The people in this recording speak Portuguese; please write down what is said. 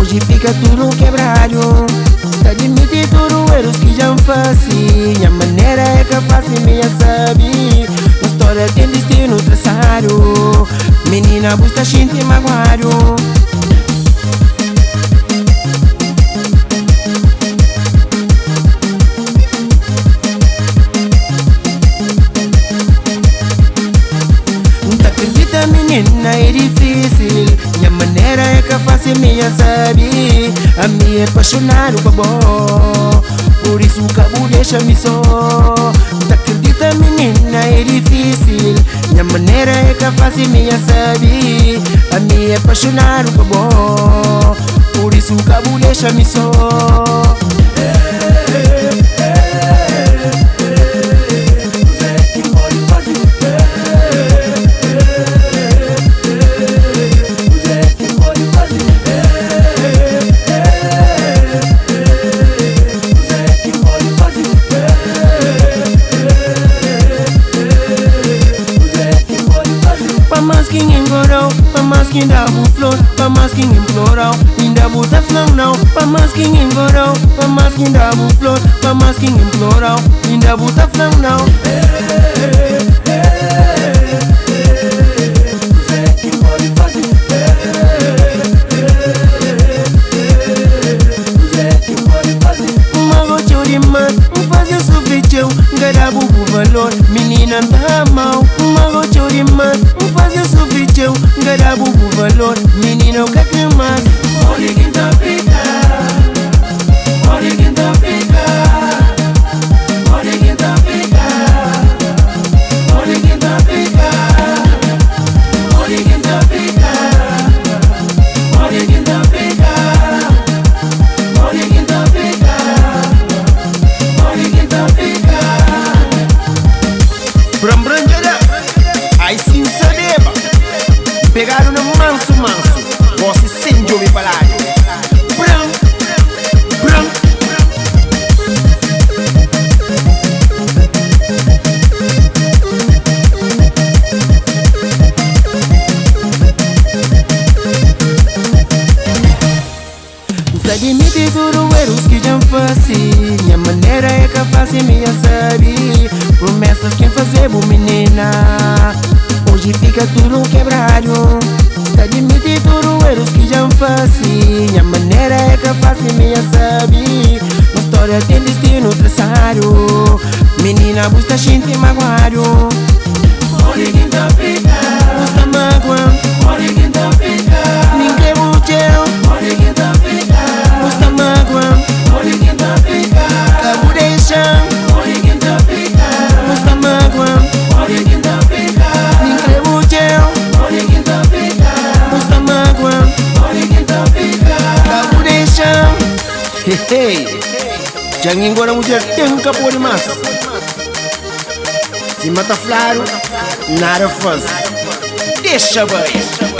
Hoje fica tudo quebrado. Está admitindo tudo erros que já faço. A maneira é capaz de me saber. A história tem destino traçado. Menina, busca gente magoado. Menina, é difícil. Minha maneira é capaz de me saber. A me é apaixonado por bom. Por isso o cabo deixa-me só. Tá acredita, menina, é difícil. Minha maneira é capaz de me saber. A me é apaixonado por bom. Por isso o cabo deixa-me só. Masking engorou, pa masking dabu flor, pa masking implorou, ainda buta flor não. Pa masking engorou, pa masking dabu flor, pa masking implorou, ainda buta flor não. Gada bubu valor, menina tá mal. Mago chori mas, faz o suficiente. Gada bubu valor, menina o que é mais? Olha quem tá pica, olha quem tá pica, olha quem tá pica, olha quem tá pica, olha quem tá pica, olha quem tá pica, olha quem tá pica, olha quem tá pica. Brambrangera, ai sim sadeba. Pegaram no manso, você sem jovem palado. Bram, bram. Está admite tudo erros que já faço. Minha maneira é capaz de me saber. Promessas quem fazer, menina. Hoje fica tudo quebrado. Está admite tudo erros que já faço. Minha maneira é capaz de me saber. A história tem destino traçado. Menina, busca gente magoado. Olha quem tá pica, busca mágoa. Olha quem tá pica, ninguém bucheu. Olha quem tá pica, busca mágoa. Olha quem tá pica, cabo deixa. Olha quem tá pica, busca mágoa. Olha quem tá pica, ninguém bucheu. Olha quem tá pica, busca mágoa. Olha quem tá pica, cabo deixa. Hey, jangan gua mulher tem capô de massa. Se mata flaro, nada faz. Deixa, boy.